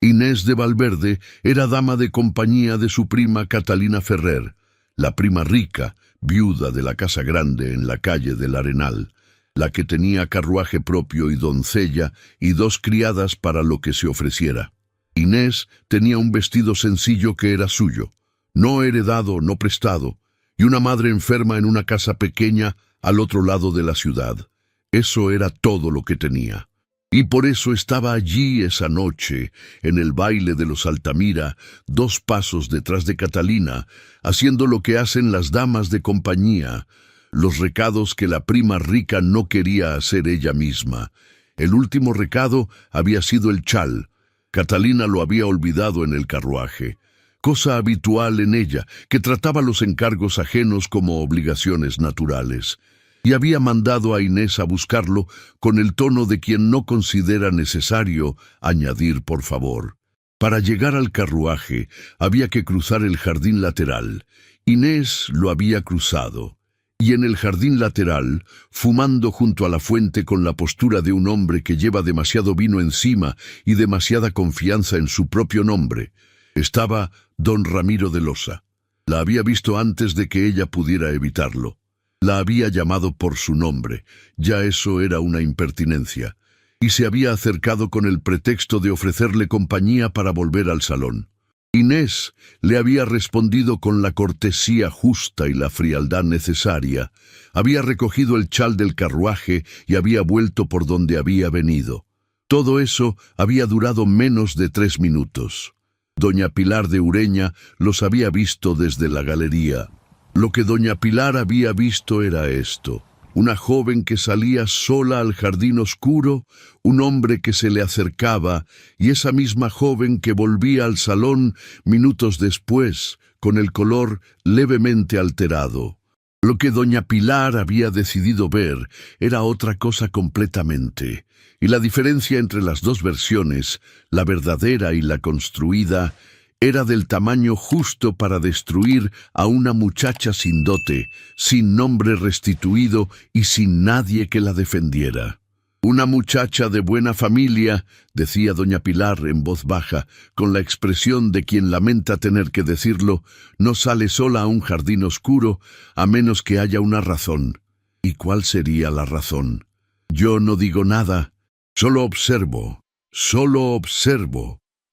Inés de Valverde era dama de compañía de su prima Catalina Ferrer, la prima rica, viuda de la casa grande en la calle del Arenal, la que tenía carruaje propio y doncella y 2 criadas para lo que se ofreciera. Inés tenía un vestido sencillo que era suyo, no heredado, no prestado, y una madre enferma en una casa pequeña al otro lado de la ciudad. Eso era todo lo que tenía. Y por eso estaba allí esa noche, en el baile de los Altamira, 2 pasos detrás de Catalina, haciendo lo que hacen las damas de compañía, los recados que la prima rica no quería hacer ella misma. El último recado había sido el chal. Catalina lo había olvidado en el carruaje, cosa habitual en ella, que trataba los encargos ajenos como obligaciones naturales, y había mandado a Inés a buscarlo con el tono de quien no considera necesario añadir por favor. Para llegar al carruaje había que cruzar el jardín lateral. Inés lo había cruzado, y en el jardín lateral, fumando junto a la fuente con la postura de un hombre que lleva demasiado vino encima y demasiada confianza en su propio nombre, estaba don Ramiro de Losa. La había visto antes de que ella pudiera evitarlo. La había llamado por su nombre, ya eso era una impertinencia, y se había acercado con el pretexto de ofrecerle compañía para volver al salón. Inés le había respondido con la cortesía justa y la frialdad necesaria, había recogido el chal del carruaje y había vuelto por donde había venido. Todo eso había durado menos de 3 minutos. Doña Pilar de Ureña los había visto desde la galería. Lo que doña Pilar había visto era esto: una joven que salía sola al jardín oscuro, un hombre que se le acercaba, y esa misma joven que volvía al salón minutos después, con el color levemente alterado. Lo que doña Pilar había decidido ver era otra cosa completamente, y la diferencia entre las 2 versiones, la verdadera y la construida, era del tamaño justo para destruir a una muchacha sin dote, sin nombre restituido y sin nadie que la defendiera. Una muchacha de buena familia, decía doña Pilar en voz baja, con la expresión de quien lamenta tener que decirlo, no sale sola a un jardín oscuro a menos que haya una razón. ¿Y cuál sería la razón? Yo no digo nada, solo observo,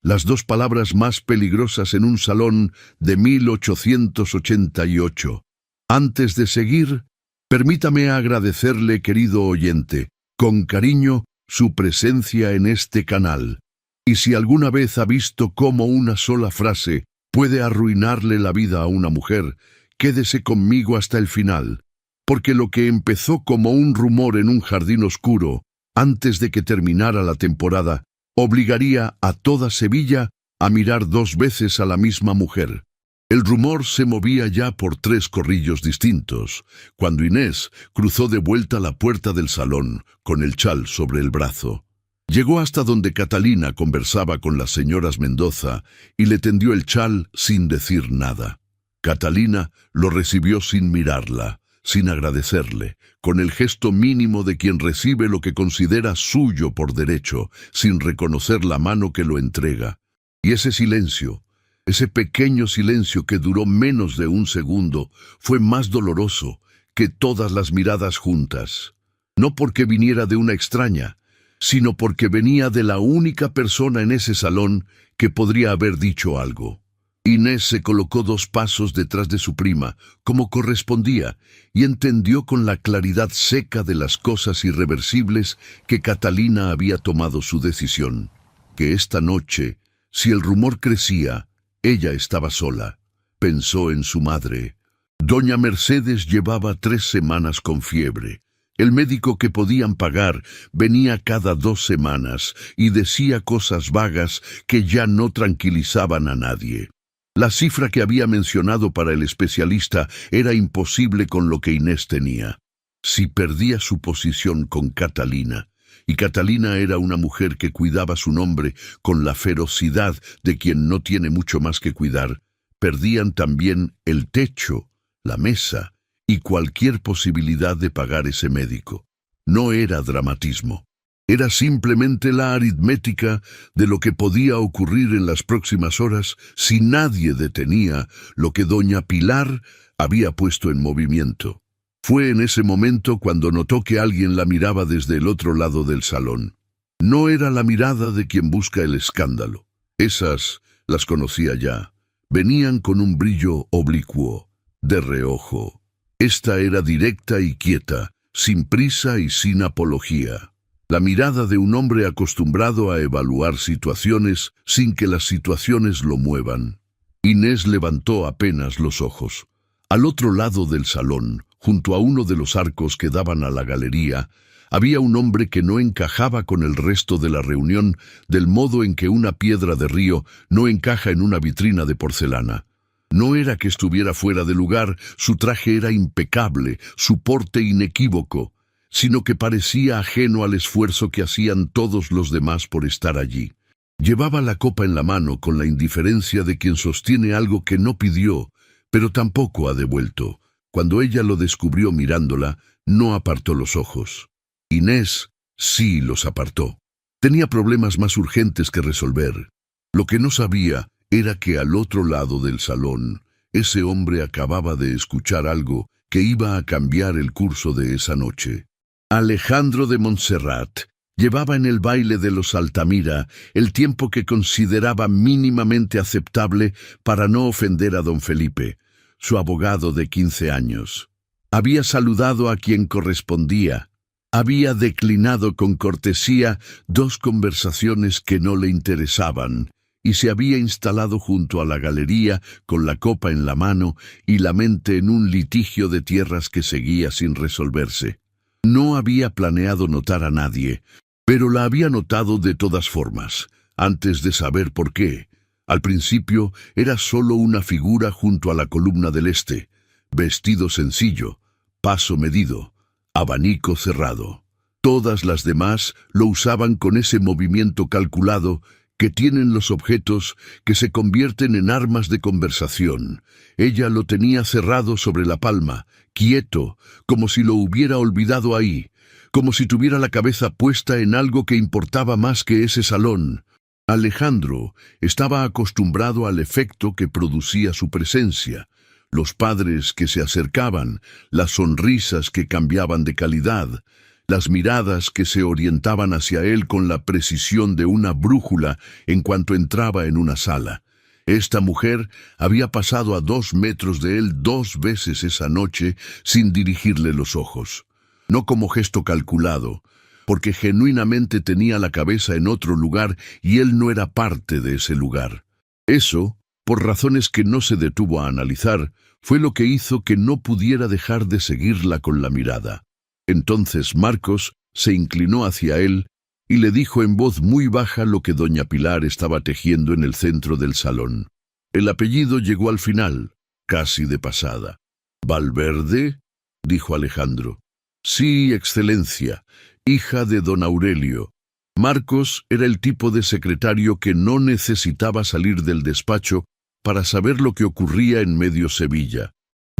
las 2 palabras más peligrosas en un salón de 1888. Antes de seguir, permítame agradecerle, querido oyente, con cariño, su presencia en este canal. Y si alguna vez ha visto cómo una sola frase puede arruinarle la vida a una mujer, quédese conmigo hasta el final, porque lo que empezó como un rumor en un jardín oscuro, antes de que terminara la temporada, obligaría a toda Sevilla a mirar 2 veces a la misma mujer. El rumor se movía ya por 3 corrillos distintos, cuando Inés cruzó de vuelta la puerta del salón, con el chal sobre el brazo. Llegó hasta donde Catalina conversaba con las señoras Mendoza y le tendió el chal sin decir nada. Catalina lo recibió sin mirarla, sin agradecerle, con el gesto mínimo de quien recibe lo que considera suyo por derecho, sin reconocer la mano que lo entrega. Y ese silencio, ese pequeño silencio que duró menos de 1 segundo, fue más doloroso que todas las miradas juntas. No porque viniera de una extraña, sino porque venía de la única persona en ese salón que podría haber dicho algo. Inés se colocó 2 pasos detrás de su prima, como correspondía, y entendió con la claridad seca de las cosas irreversibles que Catalina había tomado su decisión, que esta noche, si el rumor crecía, ella estaba sola. Pensó en su madre. Doña Mercedes llevaba 3 semanas con fiebre. El médico que podían pagar venía cada 2 semanas y decía cosas vagas que ya no tranquilizaban a nadie. La cifra que había mencionado para el especialista era imposible con lo que Inés tenía. Si perdía su posición con Catalina, y Catalina era una mujer que cuidaba su nombre con la ferocidad de quien no tiene mucho más que cuidar, perdían también el techo, la mesa y cualquier posibilidad de pagar ese médico. No era dramatismo. Era simplemente la aritmética de lo que podía ocurrir en las próximas horas si nadie detenía lo que doña Pilar había puesto en movimiento. Fue en ese momento cuando notó que alguien la miraba desde el otro lado del salón. No era la mirada de quien busca el escándalo. Esas las conocía ya. Venían con un brillo oblicuo, de reojo. Esta era directa y quieta, sin prisa y sin apología. La mirada de un hombre acostumbrado a evaluar situaciones sin que las situaciones lo muevan. Inés levantó apenas los ojos. Al otro lado del salón, junto a uno de los arcos que daban a la galería, había un hombre que no encajaba con el resto de la reunión del modo en que una piedra de río no encaja en una vitrina de porcelana. No era que estuviera fuera de lugar, su traje era impecable, su porte inequívoco, sino que parecía ajeno al esfuerzo que hacían todos los demás por estar allí. Llevaba la copa en la mano con la indiferencia de quien sostiene algo que no pidió, pero tampoco ha devuelto. Cuando ella lo descubrió mirándola, no apartó los ojos. Inés sí los apartó. Tenía problemas más urgentes que resolver. Lo que no sabía era que al otro lado del salón, ese hombre acababa de escuchar algo que iba a cambiar el curso de esa noche. Alejandro de Montserrat llevaba en el baile de los Altamira el tiempo que consideraba mínimamente aceptable para no ofender a don Felipe, su abogado de 15 años. Había saludado a quien correspondía. Había declinado con cortesía 2 conversaciones que no le interesaban y se había instalado junto a la galería con la copa en la mano y la mente en un litigio de tierras que seguía sin resolverse. No había planeado notar a nadie, pero la había notado de todas formas, antes de saber por qué. Al principio era solo una figura junto a la columna del este, vestido sencillo, paso medido, abanico cerrado. Todas las demás lo usaban con ese movimiento calculado que tienen los objetos que se convierten en armas de conversación. Ella lo tenía cerrado sobre la palma, quieto, como si lo hubiera olvidado ahí, como si tuviera la cabeza puesta en algo que importaba más que ese salón. Alejandro estaba acostumbrado al efecto que producía su presencia. Los padres que se acercaban, las sonrisas que cambiaban de calidad, las miradas que se orientaban hacia él con la precisión de una brújula en cuanto entraba en una sala. Esta mujer había pasado a 2 metros de él 2 veces esa noche sin dirigirle los ojos. No como gesto calculado, porque genuinamente tenía la cabeza en otro lugar y él no era parte de ese lugar. Eso, por razones que no se detuvo a analizar, fue lo que hizo que no pudiera dejar de seguirla con la mirada. Entonces Marcos se inclinó hacia él y le dijo en voz muy baja lo que doña Pilar estaba tejiendo en el centro del salón. El apellido llegó al final, casi de pasada. «¿Valverde?», dijo Alejandro. «Sí, excelencia, hija de don Aurelio». Marcos era el tipo de secretario que no necesitaba salir del despacho para saber lo que ocurría en medio Sevilla.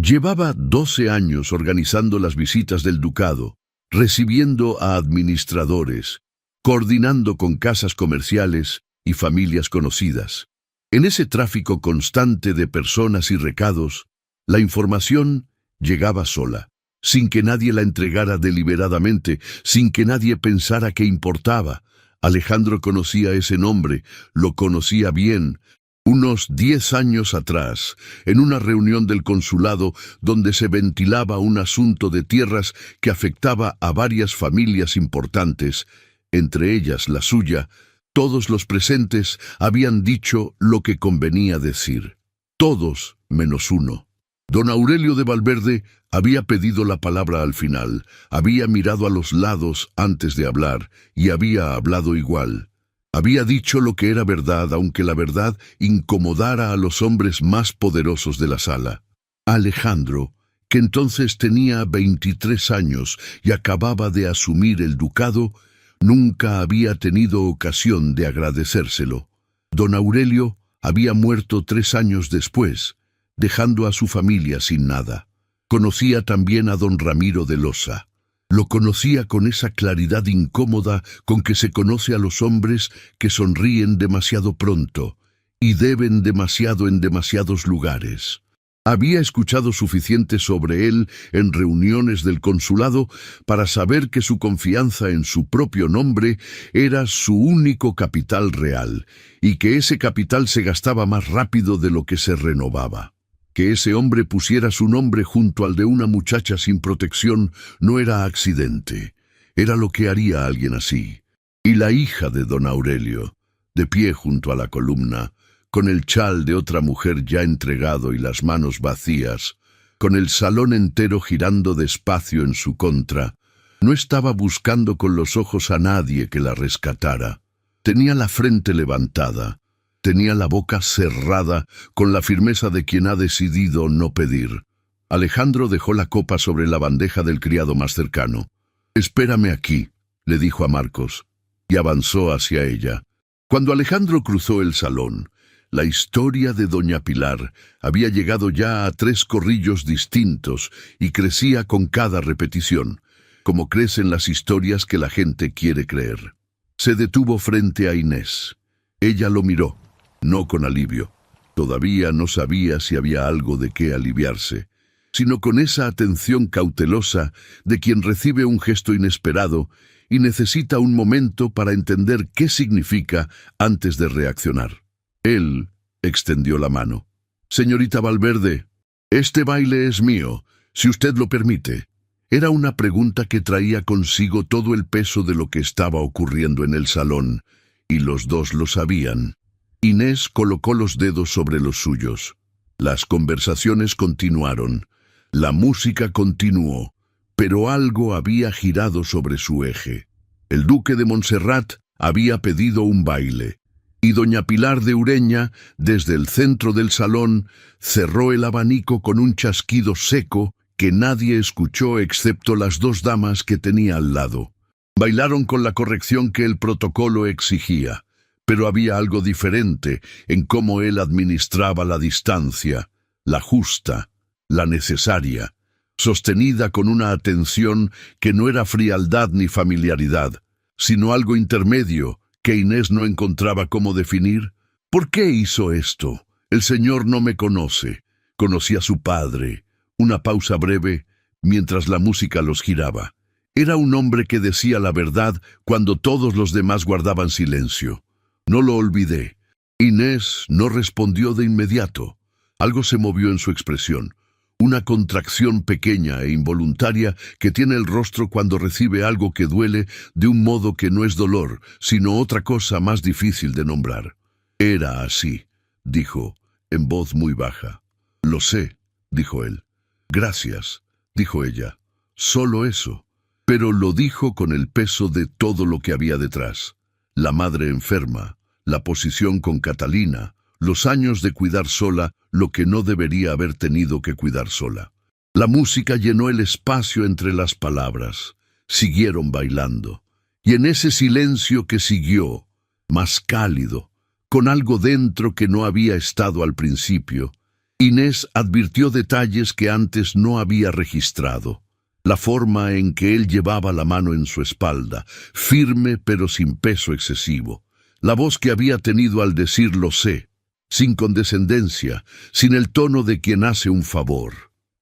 Llevaba 12 años organizando las visitas del ducado, recibiendo a administradores, coordinando con casas comerciales y familias conocidas. En ese tráfico constante de personas y recados, la información llegaba sola, sin que nadie la entregara deliberadamente, sin que nadie pensara que importaba. Alejandro conocía ese nombre, lo conocía bien. Unos 10 años atrás, en una reunión del consulado donde se ventilaba un asunto de tierras que afectaba a varias familias importantes, entre ellas la suya, todos los presentes habían dicho lo que convenía decir. Todos menos uno. Don Aurelio de Valverde había pedido la palabra al final, había mirado a los lados antes de hablar y había hablado igual. Había dicho lo que era verdad, aunque la verdad incomodara a los hombres más poderosos de la sala. Alejandro, que entonces tenía 23 años y acababa de asumir el ducado, nunca había tenido ocasión de agradecérselo. Don Aurelio había muerto 3 años después, dejando a su familia sin nada. Conocía también a don Ramiro de Losa. Lo conocía con esa claridad incómoda con que se conoce a los hombres que sonríen demasiado pronto y deben demasiado en demasiados lugares. Había escuchado suficiente sobre él en reuniones del consulado para saber que su confianza en su propio nombre era su único capital real, y que ese capital se gastaba más rápido de lo que se renovaba. Que ese hombre pusiera su nombre junto al de una muchacha sin protección no era accidente, era lo que haría alguien así. Y la hija de don Aurelio, de pie junto a la columna, con el chal de otra mujer ya entregado y las manos vacías, con el salón entero girando despacio en su contra, no estaba buscando con los ojos a nadie que la rescatara. Tenía la frente levantada, tenía la boca cerrada con la firmeza de quien ha decidido no pedir. Alejandro dejó la copa sobre la bandeja del criado más cercano. «Espérame aquí», le dijo a Marcos, y avanzó hacia ella. Cuando Alejandro cruzó el salón, la historia de doña Pilar había llegado ya a 3 corrillos distintos y crecía con cada repetición, como crecen las historias que la gente quiere creer. Se detuvo frente a Inés. Ella lo miró, no con alivio. Todavía no sabía si había algo de qué aliviarse, sino con esa atención cautelosa de quien recibe un gesto inesperado y necesita un momento para entender qué significa antes de reaccionar. Él extendió la mano. «Señorita Valverde, este baile es mío, si usted lo permite». Era una pregunta que traía consigo todo el peso de lo que estaba ocurriendo en el salón, y los dos lo sabían. Inés colocó los dedos sobre los suyos. Las conversaciones continuaron. La música continuó, pero algo había girado sobre su eje. El duque de Montserrat había pedido un baile, y doña Pilar de Ureña, desde el centro del salón, cerró el abanico con un chasquido seco que nadie escuchó excepto las 2 damas que tenía al lado. Bailaron con la corrección que el protocolo exigía, pero había algo diferente en cómo él administraba la distancia, la justa, la necesaria, sostenida con una atención que no era frialdad ni familiaridad, sino algo intermedio que Inés no encontraba cómo definir. ¿Por qué hizo esto? El señor no me conoce. Conocí a su padre. Una pausa breve, mientras la música los giraba. Era un hombre que decía la verdad cuando todos los demás guardaban silencio. No lo olvidé. Inés no respondió de inmediato. Algo se movió en su expresión. Una contracción pequeña e involuntaria que tiene el rostro cuando recibe algo que duele de un modo que no es dolor, sino otra cosa más difícil de nombrar. «Era así», dijo, en voz muy baja. «Lo sé», dijo él. «Gracias», dijo ella. Solo eso. Pero lo dijo con el peso de todo lo que había detrás. La madre enferma, la posición con Catalina, los años de cuidar sola lo que no debería haber tenido que cuidar sola. La música llenó el espacio entre las palabras. Siguieron bailando. Y en ese silencio que siguió, más cálido, con algo dentro que no había estado al principio, Inés advirtió detalles que antes no había registrado. La forma en que él llevaba la mano en su espalda, firme pero sin peso excesivo. La voz que había tenido al decir «lo sé», sin condescendencia, sin el tono de quien hace un favor,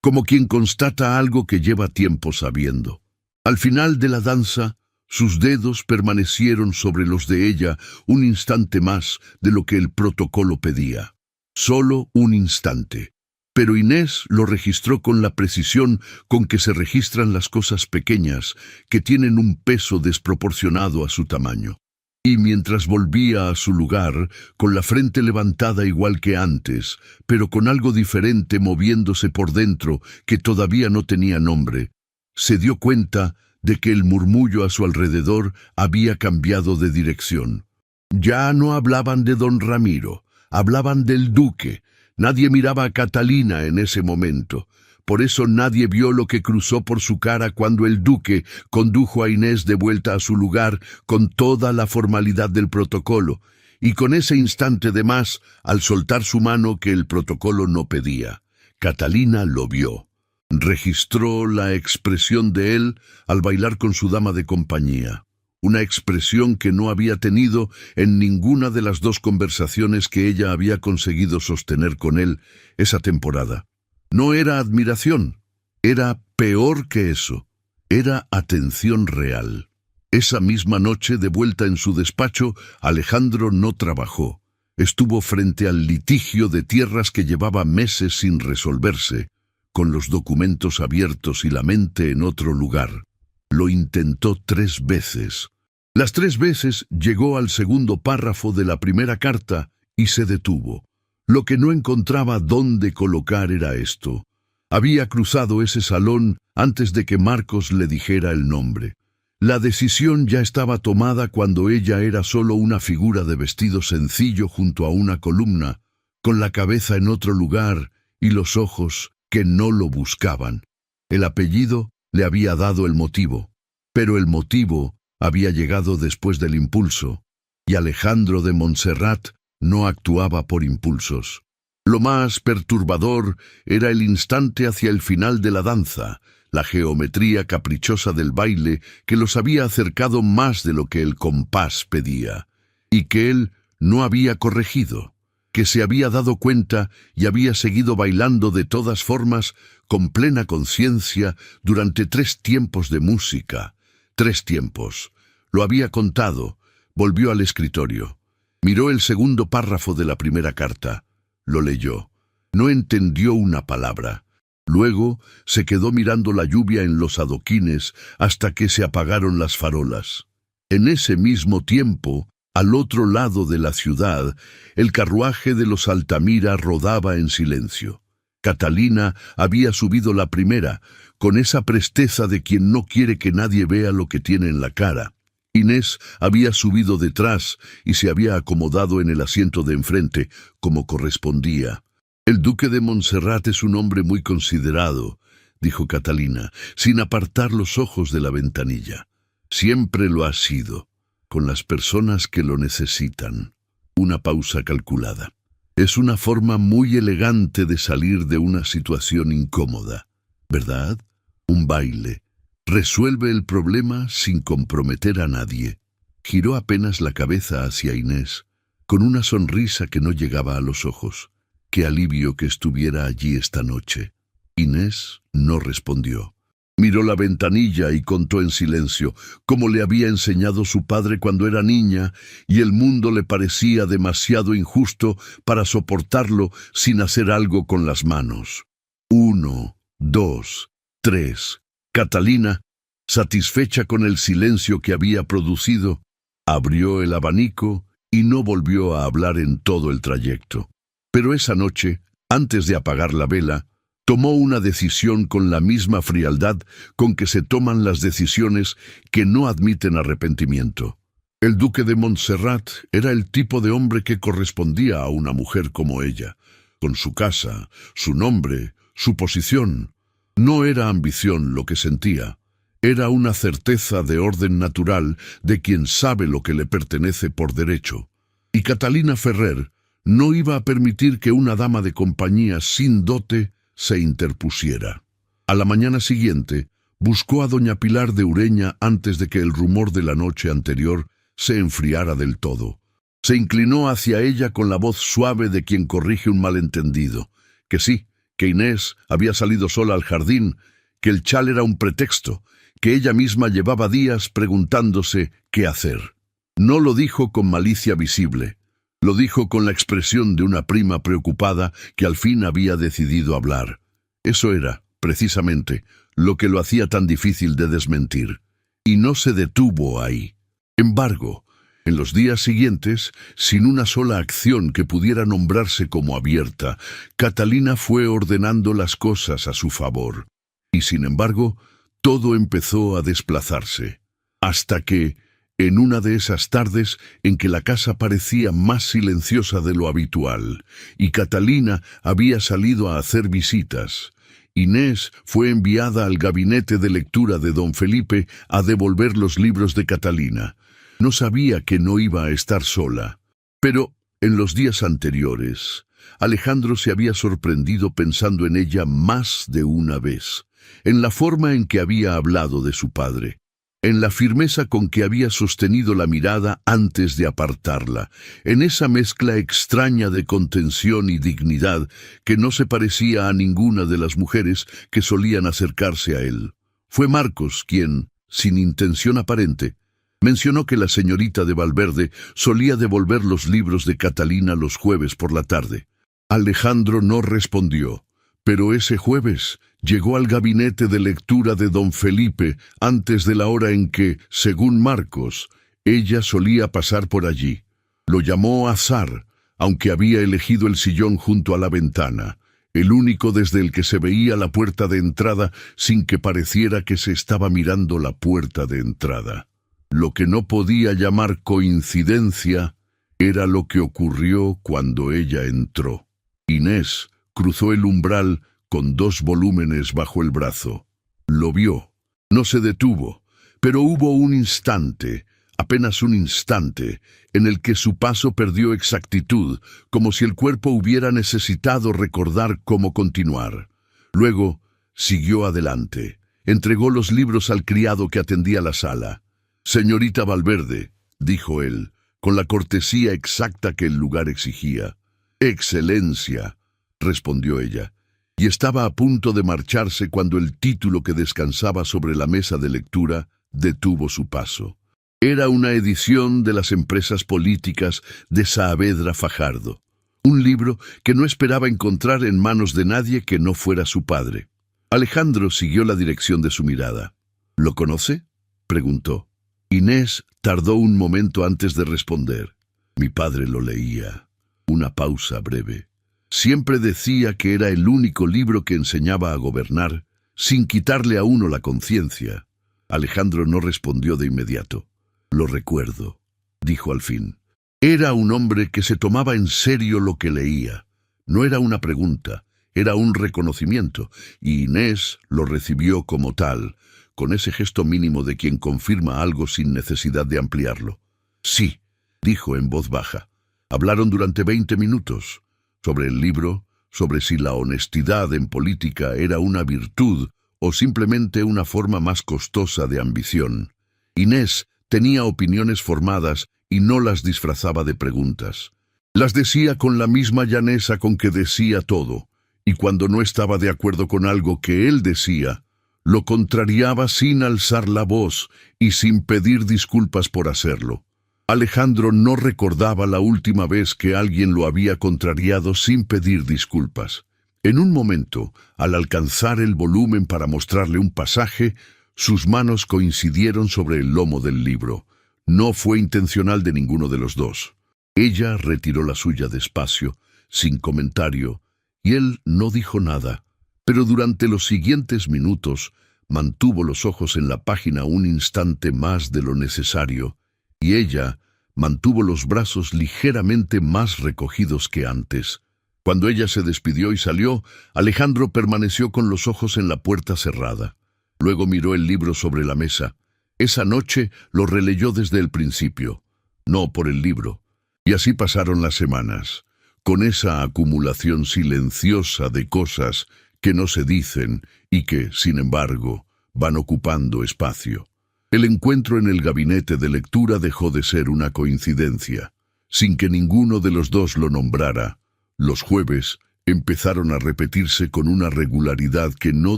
como quien constata algo que lleva tiempo sabiendo. Al final de la danza, sus dedos permanecieron sobre los de ella un instante más de lo que el protocolo pedía. Solo un instante. Pero Inés lo registró con la precisión con que se registran las cosas pequeñas que tienen un peso desproporcionado a su tamaño. Y mientras volvía a su lugar, con la frente levantada igual que antes, pero con algo diferente moviéndose por dentro que todavía no tenía nombre, se dio cuenta de que el murmullo a su alrededor había cambiado de dirección. Ya no hablaban de don Ramiro, hablaban del duque. Nadie miraba a Catalina en ese momento. Por eso nadie vio lo que cruzó por su cara cuando el duque condujo a Inés de vuelta a su lugar con toda la formalidad del protocolo, y con ese instante de más al soltar su mano que el protocolo no pedía. Catalina lo vio. Registró la expresión de él al bailar con su dama de compañía, una expresión que no había tenido en ninguna de las dos conversaciones que ella había conseguido sostener con él esa temporada. No era admiración, era peor que eso, era atención real. Esa misma noche, de vuelta en su despacho, Alejandro no trabajó. Estuvo frente al litigio de tierras que llevaba meses sin resolverse, con los documentos abiertos y la mente en otro lugar. Lo intentó 3 veces. Las 3 veces llegó al segundo párrafo de la primera carta y se detuvo. Lo que no encontraba dónde colocar era esto. Había cruzado ese salón antes de que Marcos le dijera el nombre. La decisión ya estaba tomada cuando ella era solo una figura de vestido sencillo junto a una columna, con la cabeza en otro lugar y los ojos que no lo buscaban. El apellido le había dado el motivo, pero el motivo había llegado después del impulso, y Alejandro de Montserrat no actuaba por impulsos. Lo más perturbador era el instante hacia el final de la danza, la geometría caprichosa del baile que los había acercado más de lo que el compás pedía, y que él no había corregido, que se había dado cuenta y había seguido bailando de todas formas con plena conciencia durante 3 tiempos de música. 3 tiempos. Lo había contado. Volvió al escritorio. Miró el segundo párrafo de la primera carta. Lo leyó. No entendió una palabra. Luego se quedó mirando la lluvia en los adoquines hasta que se apagaron las farolas. En ese mismo tiempo, al otro lado de la ciudad, el carruaje de los Altamira rodaba en silencio. Catalina había subido la primera, con esa presteza de quien no quiere que nadie vea lo que tiene en la cara. Inés había subido detrás y se había acomodado en el asiento de enfrente, como correspondía. «El duque de Montserrat es un hombre muy considerado», dijo Catalina, sin apartar los ojos de la ventanilla. «Siempre lo ha sido, con las personas que lo necesitan». Una pausa calculada. «Es una forma muy elegante de salir de una situación incómoda, ¿verdad? Un baile. Resuelve el problema sin comprometer a nadie». Giró apenas la cabeza hacia Inés, con una sonrisa que no llegaba a los ojos. «Qué alivio que estuviera allí esta noche». Inés no respondió. Miró la ventanilla y contó en silencio, como le había enseñado su padre cuando era niña, y el mundo le parecía demasiado injusto para soportarlo sin hacer algo con las manos. 1, 2, 3. Catalina, satisfecha con el silencio que había producido, abrió el abanico y no volvió a hablar en todo el trayecto. Pero esa noche, antes de apagar la vela, tomó una decisión con la misma frialdad con que se toman las decisiones que no admiten arrepentimiento. El duque de Montserrat era el tipo de hombre que correspondía a una mujer como ella, con su casa, su nombre, su posición. No era ambición lo que sentía, era una certeza de orden natural de quien sabe lo que le pertenece por derecho. Y Catalina Ferrer no iba a permitir que una dama de compañía sin dote se interpusiera. A la mañana siguiente, buscó a doña Pilar de Ureña antes de que el rumor de la noche anterior se enfriara del todo. Se inclinó hacia ella con la voz suave de quien corrige un malentendido, que sí, que Inés había salido sola al jardín, que el chal era un pretexto, que ella misma llevaba días preguntándose qué hacer. No lo dijo con malicia visible. Lo dijo con la expresión de una prima preocupada que al fin había decidido hablar. Eso era, precisamente, lo que lo hacía tan difícil de desmentir. Y no se detuvo ahí. Embargo, en los días siguientes, sin una sola acción que pudiera nombrarse como abierta, Catalina fue ordenando las cosas a su favor. Y sin embargo, todo empezó a desplazarse. Hasta que, en una de esas tardes en que la casa parecía más silenciosa de lo habitual, y Catalina había salido a hacer visitas, Inés fue enviada al gabinete de lectura de don Felipe a devolver los libros de Catalina. No sabía que no iba a estar sola, pero En los días anteriores, Alejandro se había sorprendido pensando en ella más de una vez, en la forma en que había hablado de su padre, en la firmeza con que había sostenido la mirada antes de apartarla, en esa mezcla extraña de contención y dignidad que no se parecía a ninguna de las mujeres que solían acercarse a él. Fue Marcos quien, sin intención aparente, mencionó que la señorita de Valverde solía devolver los libros de Catalina los jueves por la tarde. Alejandro no respondió, pero ese jueves llegó al gabinete de lectura de don Felipe antes de la hora en que, según Marcos, ella solía pasar por allí. Lo llamó azar, aunque había elegido el sillón junto a la ventana, el único desde el que se veía la puerta de entrada sin que pareciera que se estaba mirando la puerta de entrada. Lo que no podía llamar coincidencia era lo que ocurrió cuando ella entró. Inés cruzó el umbral con 2 volúmenes bajo el brazo. Lo vio. No se detuvo, pero hubo un instante, apenas un instante, en el que su paso perdió exactitud, como si el cuerpo hubiera necesitado recordar cómo continuar. Luego, siguió adelante. Entregó los libros al criado que atendía la sala. «Señorita Valverde», dijo él, con la cortesía exacta que el lugar exigía. «Excelencia», respondió ella, y estaba a punto de marcharse cuando el título que descansaba sobre la mesa de lectura detuvo su paso. Era una edición de las empresas políticas de Saavedra Fajardo, un libro que no esperaba encontrar en manos de nadie que no fuera su padre. Alejandro siguió la dirección de su mirada. «¿Lo conoce?», preguntó. Inés tardó un momento antes de responder. «Mi padre lo leía». Una pausa breve. Siempre decía que era el único libro que enseñaba a gobernar, sin quitarle a uno la conciencia. Alejandro no respondió de inmediato. «Lo recuerdo», dijo al fin. Era un hombre que se tomaba en serio lo que leía. No era una pregunta, era un reconocimiento, y Inés lo recibió como tal, con ese gesto mínimo de quien confirma algo sin necesidad de ampliarlo. «Sí», dijo en voz baja. Hablaron durante 20 minutos. Sobre el libro, sobre si la honestidad en política era una virtud o simplemente una forma más costosa de ambición. Inés tenía opiniones formadas y no las disfrazaba de preguntas. Las decía con la misma llaneza con que decía todo, y cuando no estaba de acuerdo con algo que él decía, lo contrariaba sin alzar la voz y sin pedir disculpas por hacerlo. Alejandro no recordaba la última vez que alguien lo había contrariado sin pedir disculpas. En un momento, al alcanzar el volumen para mostrarle un pasaje, sus manos coincidieron sobre el lomo del libro. No fue intencional de ninguno de los dos. Ella retiró la suya despacio, sin comentario, y él no dijo nada. Pero durante los siguientes minutos mantuvo los ojos en la página un instante más de lo necesario, y ella mantuvo los brazos ligeramente más recogidos que antes. Cuando ella se despidió y salió, Alejandro permaneció con los ojos en la puerta cerrada. Luego miró el libro sobre la mesa. Esa noche lo releyó desde el principio, no por el libro. Y así pasaron las semanas, con esa acumulación silenciosa de cosas que no se dicen y que, sin embargo, van ocupando espacio. El encuentro en el gabinete de lectura dejó de ser una coincidencia. Sin que ninguno de los dos lo nombrara, los jueves empezaron a repetirse con una regularidad que no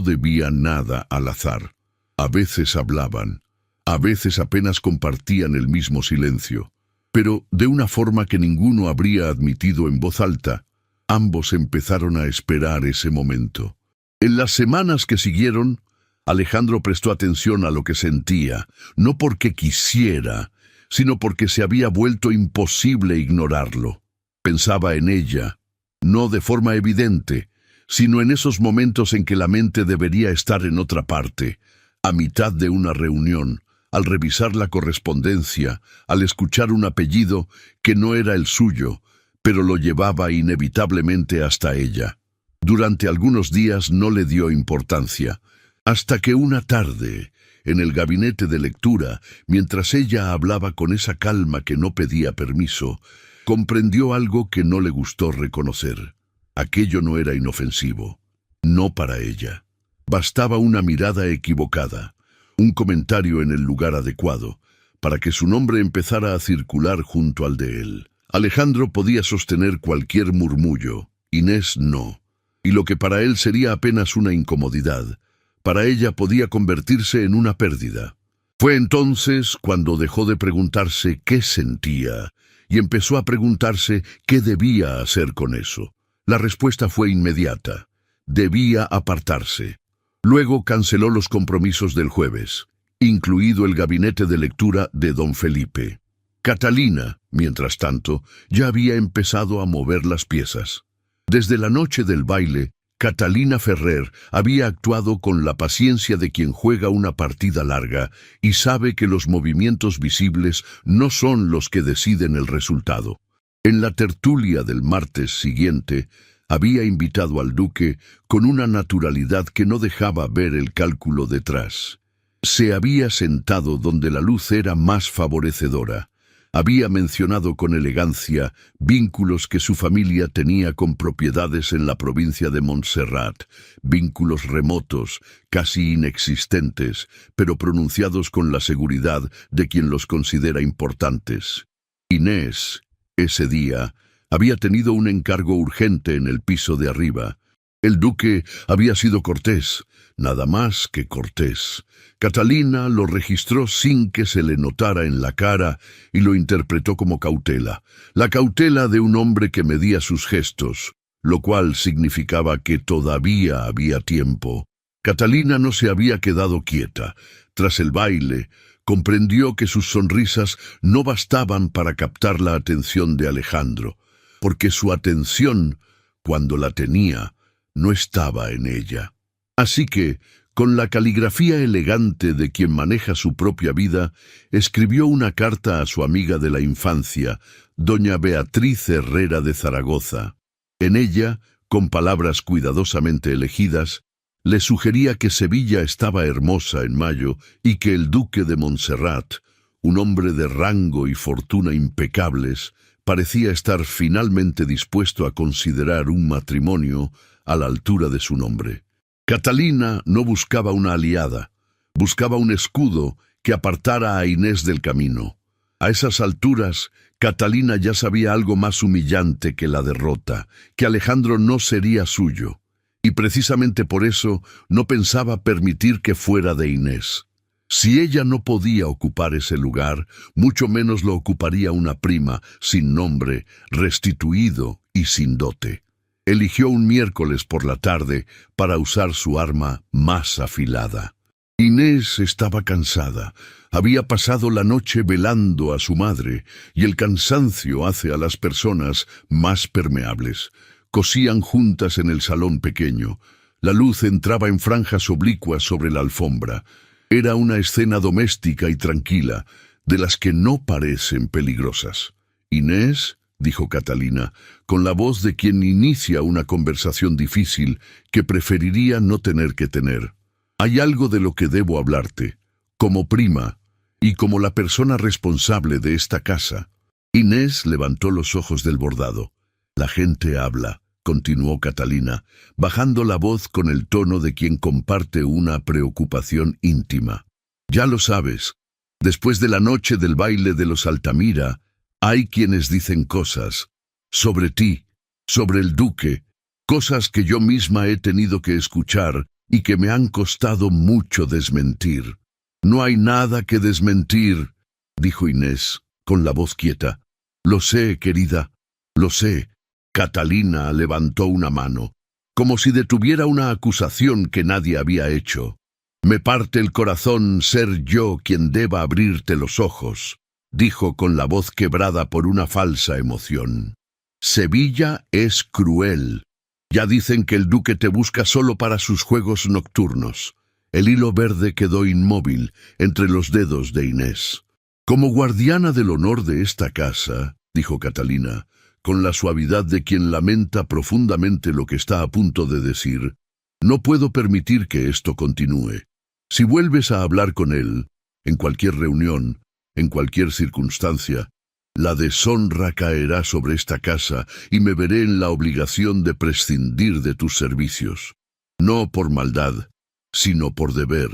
debía nada al azar. A veces hablaban, a veces apenas compartían el mismo silencio, pero de una forma que ninguno habría admitido en voz alta. Ambos empezaron a esperar ese momento. En las semanas que siguieron, Alejandro prestó atención a lo que sentía, no porque quisiera, sino porque se había vuelto imposible ignorarlo. Pensaba en ella, no de forma evidente, sino en esos momentos en que la mente debería estar en otra parte, a mitad de una reunión, al revisar la correspondencia, al escuchar un apellido que no era el suyo, pero lo llevaba inevitablemente hasta ella. Durante algunos días no le dio importancia, hasta que una tarde, en el gabinete de lectura, mientras ella hablaba con esa calma que no pedía permiso, comprendió algo que no le gustó reconocer. Aquello no era inofensivo. No para ella. Bastaba una mirada equivocada, un comentario en el lugar adecuado, para que su nombre empezara a circular junto al de él. Alejandro podía sostener cualquier murmullo, Inés no. Y lo que para él sería apenas una incomodidad, para ella podía convertirse en una pérdida. Fue entonces cuando dejó de preguntarse qué sentía y empezó a preguntarse qué debía hacer con eso. La respuesta fue inmediata. Debía apartarse. Luego canceló los compromisos del jueves, incluido el gabinete de lectura de don Felipe. Catalina, mientras tanto, ya había empezado a mover las piezas. Desde la noche del baile, Catalina Ferrer había actuado con la paciencia de quien juega una partida larga y sabe que los movimientos visibles no son los que deciden el resultado. En la tertulia del martes siguiente, había invitado al duque con una naturalidad que no dejaba ver el cálculo detrás. Se había sentado donde la luz era más favorecedora. Había mencionado con elegancia vínculos que su familia tenía con propiedades en la provincia de Montserrat, vínculos remotos, casi inexistentes, pero pronunciados con la seguridad de quien los considera importantes. Inés, ese día, había tenido un encargo urgente en el piso de arriba. El duque había sido cortés, nada más que cortés. Catalina lo registró sin que se le notara en la cara y lo interpretó como cautela. La cautela de un hombre que medía sus gestos, lo cual significaba que todavía había tiempo. Catalina no se había quedado quieta. Tras el baile, comprendió que sus sonrisas no bastaban para captar la atención de Alejandro, porque su atención, cuando la tenía, no estaba en ella. Así que, con la caligrafía elegante de quien maneja su propia vida, escribió una carta a su amiga de la infancia, doña Beatriz Herrera de Zaragoza. En ella, con palabras cuidadosamente elegidas, le sugería que Sevilla estaba hermosa en mayo y que el duque de Montserrat, un hombre de rango y fortuna impecables, parecía estar finalmente dispuesto a considerar un matrimonio a la altura de su nombre. Catalina no buscaba una aliada, buscaba un escudo que apartara a Inés del camino. A esas alturas, Catalina ya sabía algo más humillante que la derrota, que Alejandro no sería suyo, y precisamente por eso no pensaba permitir que fuera de Inés. Si ella no podía ocupar ese lugar, mucho menos lo ocuparía una prima, sin nombre, restituido y sin dote. Eligió un miércoles por la tarde para usar su arma más afilada. Inés estaba cansada. Había pasado la noche velando a su madre, y el cansancio hace a las personas más permeables. Cosían juntas en el salón pequeño. La luz entraba en franjas oblicuas sobre la alfombra. Era una escena doméstica y tranquila, de las que no parecen peligrosas. «Inés», dijo Catalina, con la voz de quien inicia una conversación difícil que preferiría no tener que tener. «Hay algo de lo que debo hablarte, como prima y como la persona responsable de esta casa». Inés levantó los ojos del bordado. «La gente habla», continuó Catalina, bajando la voz con el tono de quien comparte una preocupación íntima. «Ya lo sabes, después de la noche del baile de los Altamira, hay quienes dicen cosas sobre ti, sobre el duque, cosas que yo misma he tenido que escuchar y que me han costado mucho desmentir». «No hay nada que desmentir», dijo Inés, con la voz quieta. «Lo sé, querida, lo sé». Catalina levantó una mano, como si detuviera una acusación que nadie había hecho. «Me parte el corazón ser yo quien deba abrirte los ojos», dijo con la voz quebrada por una falsa emoción. «Sevilla es cruel. Ya dicen que el duque te busca solo para sus juegos nocturnos». El hilo verde quedó inmóvil entre los dedos de Inés. «Como guardiana del honor de esta casa», dijo Catalina, con la suavidad de quien lamenta profundamente lo que está a punto de decir, «no puedo permitir que esto continúe. Si vuelves a hablar con él, en cualquier reunión, en cualquier circunstancia, La deshonra caerá sobre esta casa y me veré en la obligación de prescindir de tus servicios. No por maldad, sino por deber.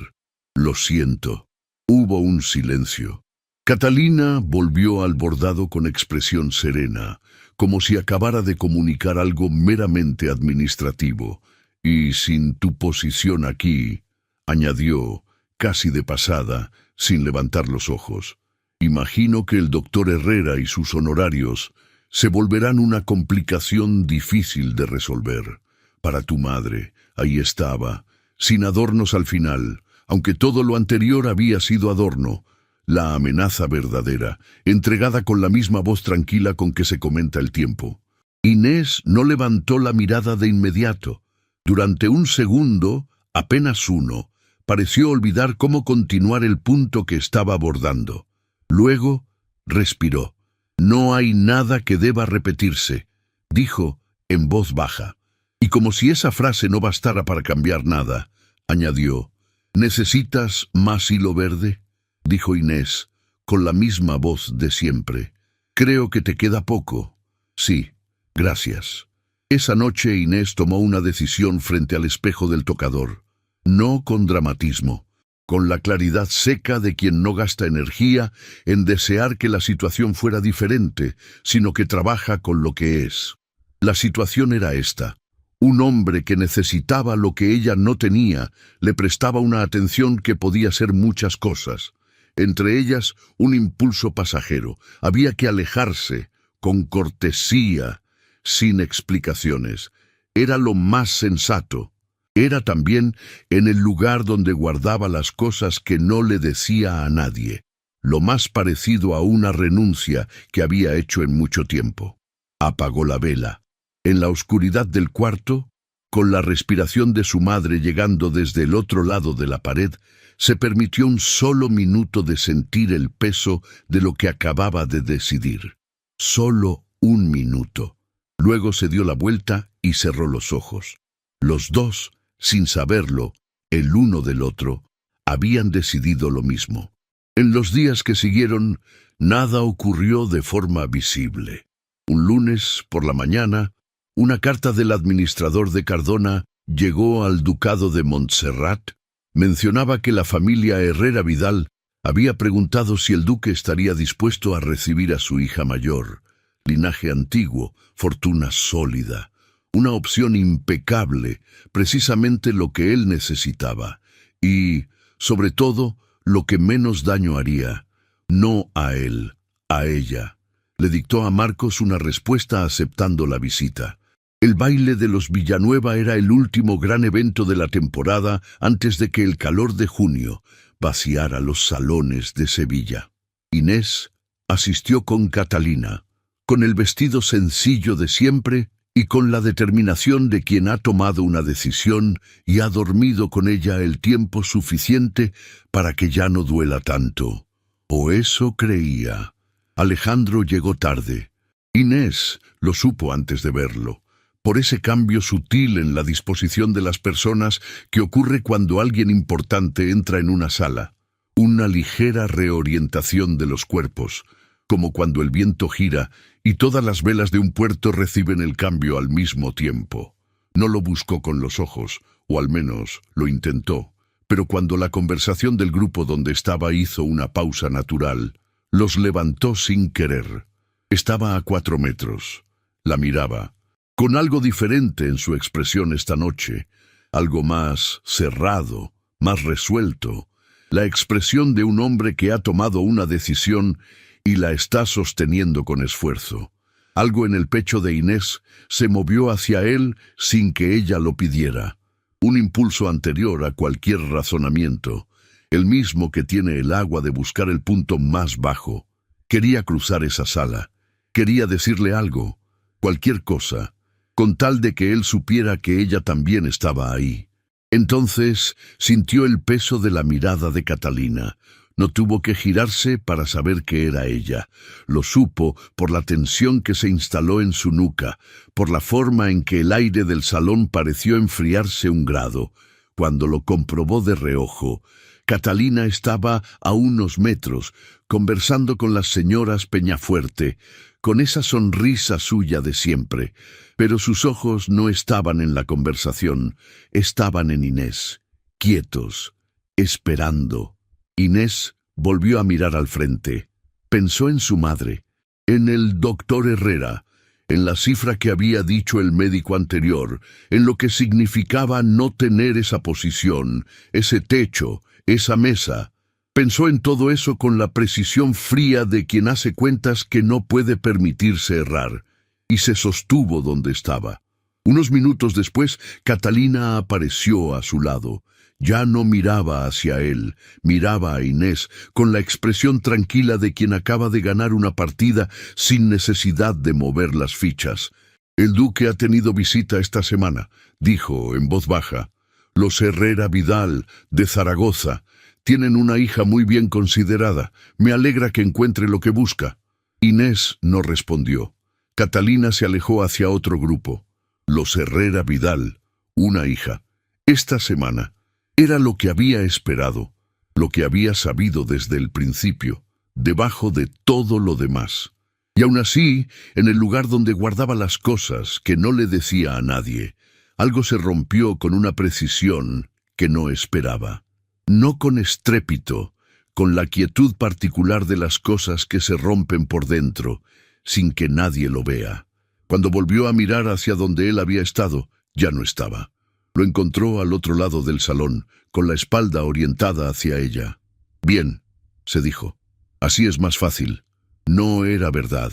Lo siento. Hubo un silencio. Catalina volvió al bordado con expresión serena, como si acabara de comunicar algo meramente administrativo. Y sin tu posición aquí, añadió, casi de pasada, sin levantar los ojos. Imagino que el doctor Herrera y sus honorarios se volverán una complicación difícil de resolver. Para tu madre, ahí estaba, sin adornos al final, aunque todo lo anterior había sido adorno, la amenaza verdadera, entregada con la misma voz tranquila con que se comenta el tiempo. Inés no levantó la mirada de inmediato. Durante un segundo, apenas uno, pareció olvidar cómo continuar el punto que estaba abordando. Luego, respiró. No hay nada que deba repetirse, dijo en voz baja. Y como si esa frase no bastara para cambiar nada, añadió, ¿necesitas más hilo verde? Dijo Inés, con la misma voz de siempre. Creo que te queda poco. Sí, gracias. Esa noche Inés tomó una decisión frente al espejo del tocador. No con dramatismo, con la claridad seca de quien no gasta energía en desear que la situación fuera diferente, sino que trabaja con lo que es. La situación era esta. Un hombre que necesitaba lo que ella no tenía, le prestaba una atención que podía ser muchas cosas. Entre ellas, un impulso pasajero. Había que alejarse, con cortesía, sin explicaciones. Era lo más sensato. Era también en el lugar donde guardaba las cosas que no le decía a nadie. Lo más parecido a una renuncia que había hecho en mucho tiempo. Apagó la vela. En la oscuridad del cuarto, con la respiración de su madre llegando desde el otro lado de la pared, se permitió un solo minuto de sentir el peso de lo que acababa de decidir. Solo un minuto. Luego se dio la vuelta y cerró los ojos. Los dos, sin saberlo, el uno del otro, habían decidido lo mismo. En los días que siguieron, nada ocurrió de forma visible. Un lunes, por la mañana, una carta del administrador de Cardona llegó al ducado de Montserrat. Mencionaba que la familia Herrera Vidal había preguntado si el duque estaría dispuesto a recibir a su hija mayor. Linaje antiguo, fortuna sólida, una opción impecable, precisamente lo que él necesitaba. Y, sobre todo, lo que menos daño haría. No a él, a ella. Le dictó a Marcos una respuesta aceptando la visita. El baile de los Villanueva era el último gran evento de la temporada antes de que el calor de junio vaciara los salones de Sevilla. Inés asistió con Catalina, con el vestido sencillo de siempre y con la determinación de quien ha tomado una decisión y ha dormido con ella el tiempo suficiente para que ya no duela tanto. O eso creía. Alejandro llegó tarde. Inés lo supo antes de verlo. Por ese cambio sutil en la disposición de las personas que ocurre cuando alguien importante entra en una sala. Una ligera reorientación de los cuerpos, como cuando el viento gira y todas las velas de un puerto reciben el cambio al mismo tiempo. No lo buscó con los ojos, o al menos lo intentó, pero cuando la conversación del grupo donde estaba hizo una pausa natural, los levantó sin querer. Estaba a 4 metros. La miraba. Con algo diferente en su expresión esta noche, algo más cerrado, más resuelto, la expresión de un hombre que ha tomado una decisión y la está sosteniendo con esfuerzo. Algo en el pecho de Inés se movió hacia él sin que ella lo pidiera. Un impulso anterior a cualquier razonamiento, el mismo que tiene el agua de buscar el punto más bajo. Quería cruzar esa sala, quería decirle algo, cualquier cosa, con tal de que él supiera que ella también estaba ahí. Entonces sintió el peso de la mirada de Catalina. No tuvo que girarse para saber que era ella. Lo supo por la tensión que se instaló en su nuca, por la forma en que el aire del salón pareció enfriarse 1 grado, cuando lo comprobó de reojo, Catalina estaba a unos metros, conversando con las señoras Peñafuerte, con esa sonrisa suya de siempre, pero sus ojos no estaban en la conversación, estaban en Inés, quietos, esperando. Inés volvió a mirar al frente. Pensó en su madre, en el doctor Herrera, en la cifra que había dicho el médico anterior, en lo que significaba no tener esa posición, ese techo, esa mesa. Pensó en todo eso con la precisión fría de quien hace cuentas que no puede permitirse errar, y se sostuvo donde estaba. Unos minutos después, Catalina apareció a su lado. Ya no miraba hacia él, miraba a Inés con la expresión tranquila de quien acaba de ganar una partida sin necesidad de mover las fichas. «El duque ha tenido visita esta semana», dijo en voz baja. «Los Herrera Vidal, de Zaragoza. Tienen una hija muy bien considerada. Me alegra que encuentre lo que busca». Inés no respondió. Catalina se alejó hacia otro grupo. Los Herrera Vidal, una hija. Esta semana. Era lo que había esperado, lo que había sabido desde el principio, debajo de todo lo demás. Y aún así, en el lugar donde guardaba las cosas que no le decía a nadie, algo se rompió con una precisión que no esperaba. No con estrépito, con la quietud particular de las cosas que se rompen por dentro, sin que nadie lo vea. Cuando volvió a mirar hacia donde él había estado, ya no estaba. Lo encontró al otro lado del salón, con la espalda orientada hacia ella. «Bien», se dijo, «así es más fácil». No era verdad.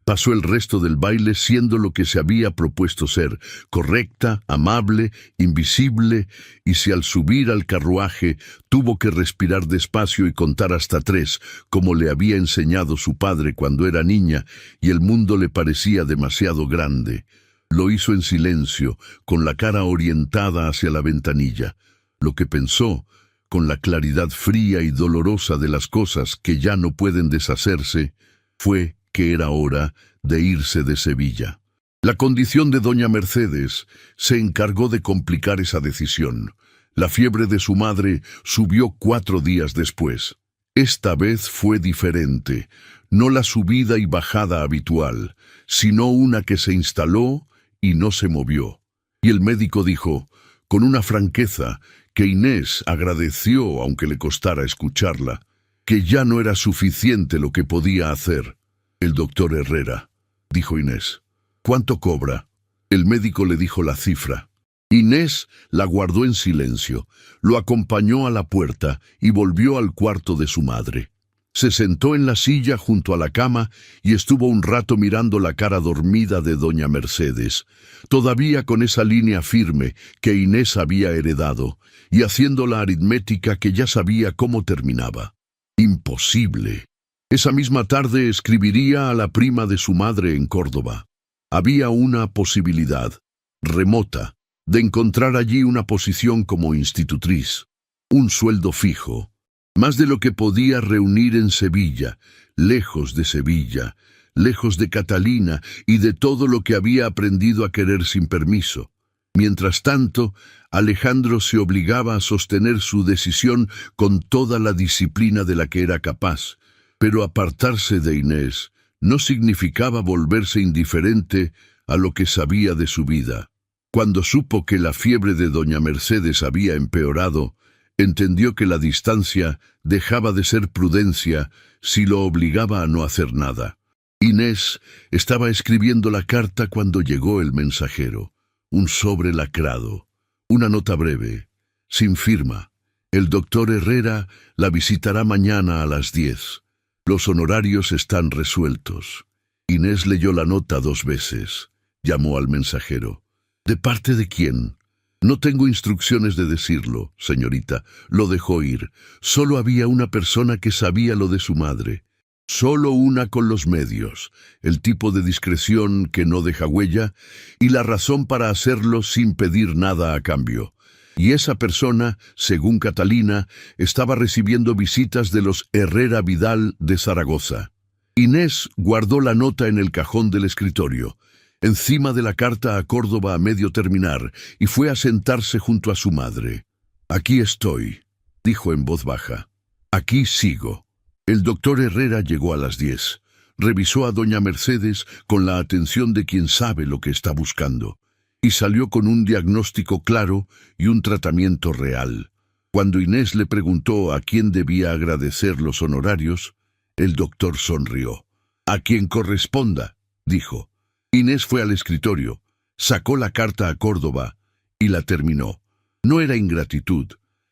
Pasó el resto del baile siendo lo que se había propuesto ser, correcta, amable, invisible, y si al subir al carruaje tuvo que respirar despacio y contar hasta 3, como le había enseñado su padre cuando era niña, y el mundo le parecía demasiado grande. Lo hizo en silencio, con la cara orientada hacia la ventanilla. Lo que pensó, con la claridad fría y dolorosa de las cosas que ya no pueden deshacerse, fue que era hora de irse de Sevilla. La condición de doña Mercedes se encargó de complicar esa decisión. La fiebre de su madre subió 4 días después. Esta vez fue diferente, no la subida y bajada habitual, sino una que se instaló y no se movió. Y el médico dijo, con una franqueza que Inés agradeció aunque le costara escucharla, que ya no era suficiente lo que podía hacer. «El doctor Herrera», dijo Inés. «¿Cuánto cobra?» El médico le dijo la cifra. Inés la guardó en silencio, lo acompañó a la puerta y volvió al cuarto de su madre. Se sentó en la silla junto a la cama y estuvo un rato mirando la cara dormida de doña Mercedes, todavía con esa línea firme que Inés había heredado, y haciendo la aritmética que ya sabía cómo terminaba. Imposible. Esa misma tarde escribiría a la prima de su madre en Córdoba. Había una posibilidad, remota, de encontrar allí una posición como institutriz, un sueldo fijo. Más de lo que podía reunir en Sevilla, lejos de Catalina y de todo lo que había aprendido a querer sin permiso. Mientras tanto, Alejandro se obligaba a sostener su decisión con toda la disciplina de la que era capaz, pero apartarse de Inés no significaba volverse indiferente a lo que sabía de su vida. Cuando supo que la fiebre de doña Mercedes había empeorado, entendió que la distancia dejaba de ser prudencia si lo obligaba a no hacer nada. Inés estaba escribiendo la carta cuando llegó el mensajero. Un sobre lacrado, una nota breve, sin firma. El doctor Herrera la visitará mañana a las 10. Los honorarios están resueltos. Inés leyó la nota 2 veces. Llamó al mensajero. ¿De parte de quién? No tengo instrucciones de decirlo, señorita. Lo dejó ir. Solo había una persona que sabía lo de su madre. Solo una con los medios, el tipo de discreción que no deja huella y la razón para hacerlo sin pedir nada a cambio. Y esa persona, según Catalina, estaba recibiendo visitas de los Herrera Vidal de Zaragoza. Inés guardó la nota en el cajón del escritorio, encima de la carta a Córdoba a medio terminar, y fue a sentarse junto a su madre. «Aquí estoy», dijo en voz baja. Aquí sigo. El doctor Herrera llegó a las 10. Revisó a doña Mercedes con la atención de quien sabe lo que está buscando, y salió con un diagnóstico claro y un tratamiento real. Cuando Inés le preguntó a quién debía agradecer los honorarios, el doctor sonrió. «A quien corresponda», dijo. Inés fue al escritorio, sacó la carta a Córdoba y la terminó. No era ingratitud,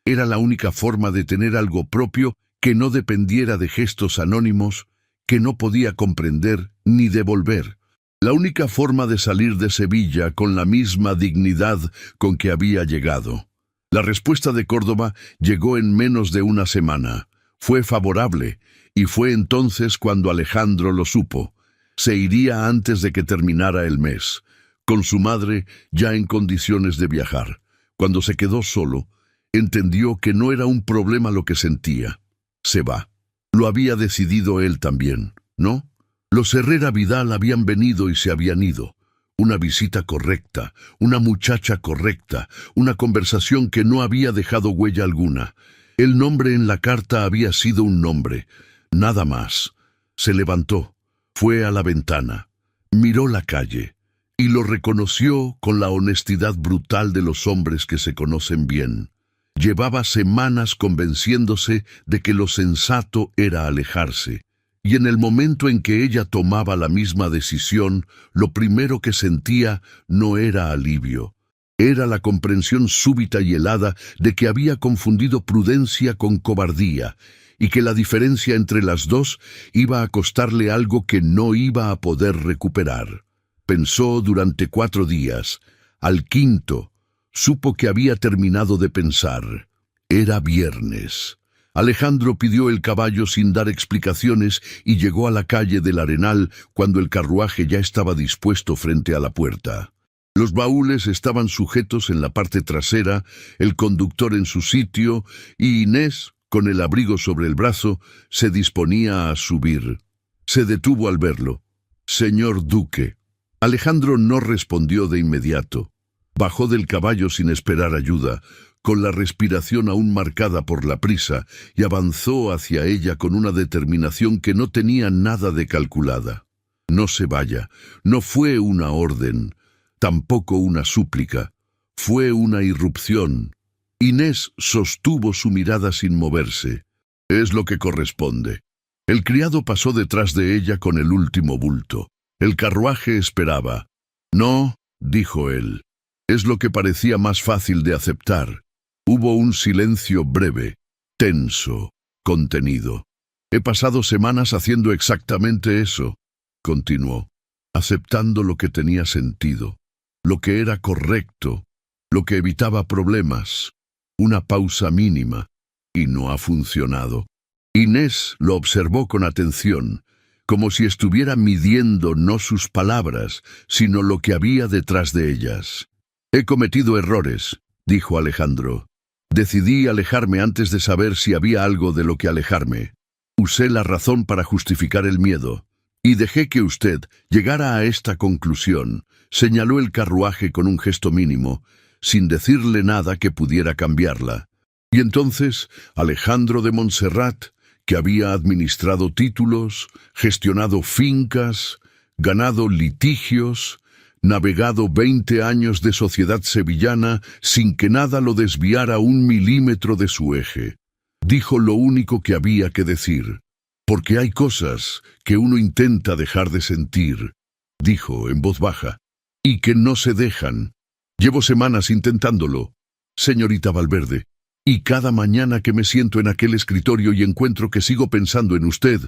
era la única forma de tener algo propio que no dependiera de gestos anónimos que no podía comprender ni devolver. La única forma de salir de Sevilla con la misma dignidad con que había llegado. La respuesta de Córdoba llegó en menos de una semana. Fue favorable, y fue entonces cuando Alejandro lo supo. Se iría antes de que terminara el mes, con su madre ya en condiciones de viajar. Cuando se quedó solo, entendió que no era un problema lo que sentía. Se va. Lo había decidido él también, ¿no? Los Herrera Vidal habían venido y se habían ido. Una visita correcta, una muchacha correcta, una conversación que no había dejado huella alguna. El nombre en la carta había sido un nombre, nada más. Se levantó, fue a la ventana, miró la calle y lo reconoció con la honestidad brutal de los hombres que se conocen bien. Llevaba semanas convenciéndose de que lo sensato era alejarse, y en el momento en que ella tomaba la misma decisión, lo primero que sentía no era alivio. Era la comprensión súbita y helada de que había confundido prudencia con cobardía, y que la diferencia entre las dos iba a costarle algo que no iba a poder recuperar. Pensó durante 4 días. Al quinto, supo que había terminado de pensar. Era viernes. Alejandro pidió el caballo sin dar explicaciones y llegó a la calle del Arenal cuando el carruaje ya estaba dispuesto frente a la puerta. Los baúles estaban sujetos en la parte trasera, el conductor en su sitio y Inés, con el abrigo sobre el brazo, se disponía a subir. Se detuvo al verlo. «Señor duque». Alejandro no respondió de inmediato. Bajó del caballo sin esperar ayuda, con la respiración aún marcada por la prisa, y avanzó hacia ella con una determinación que no tenía nada de calculada. No se vaya, no fue una orden, tampoco una súplica, fue una irrupción. Inés sostuvo su mirada sin moverse. «Es lo que corresponde». El criado pasó detrás de ella con el último bulto. El carruaje esperaba. «No», dijo él. Es lo que parecía más fácil de aceptar. Hubo un silencio breve, tenso, contenido. «He pasado semanas haciendo exactamente eso», continuó, aceptando lo que tenía sentido, lo que era correcto, lo que evitaba problemas. Una pausa mínima, y no ha funcionado. Inés lo observó con atención, como si estuviera midiendo no sus palabras, sino lo que había detrás de ellas. «He cometido errores», dijo Alejandro. «Decidí alejarme antes de saber si había algo de lo que alejarme. Usé la razón para justificar el miedo, y dejé que usted llegara a esta conclusión», señaló el carruaje con un gesto mínimo, sin decirle nada que pudiera cambiarla. Y entonces Alejandro de Montserrat, que había administrado títulos, gestionado fincas, ganado litigios, navegado 20 años de sociedad sevillana sin que nada lo desviara 1 milímetro de su eje, dijo lo único que había que decir. «Porque hay cosas que uno intenta dejar de sentir», dijo en voz baja, «y que no se dejan. Llevo semanas intentándolo, señorita Valverde, y cada mañana que me siento en aquel escritorio y encuentro que sigo pensando en usted,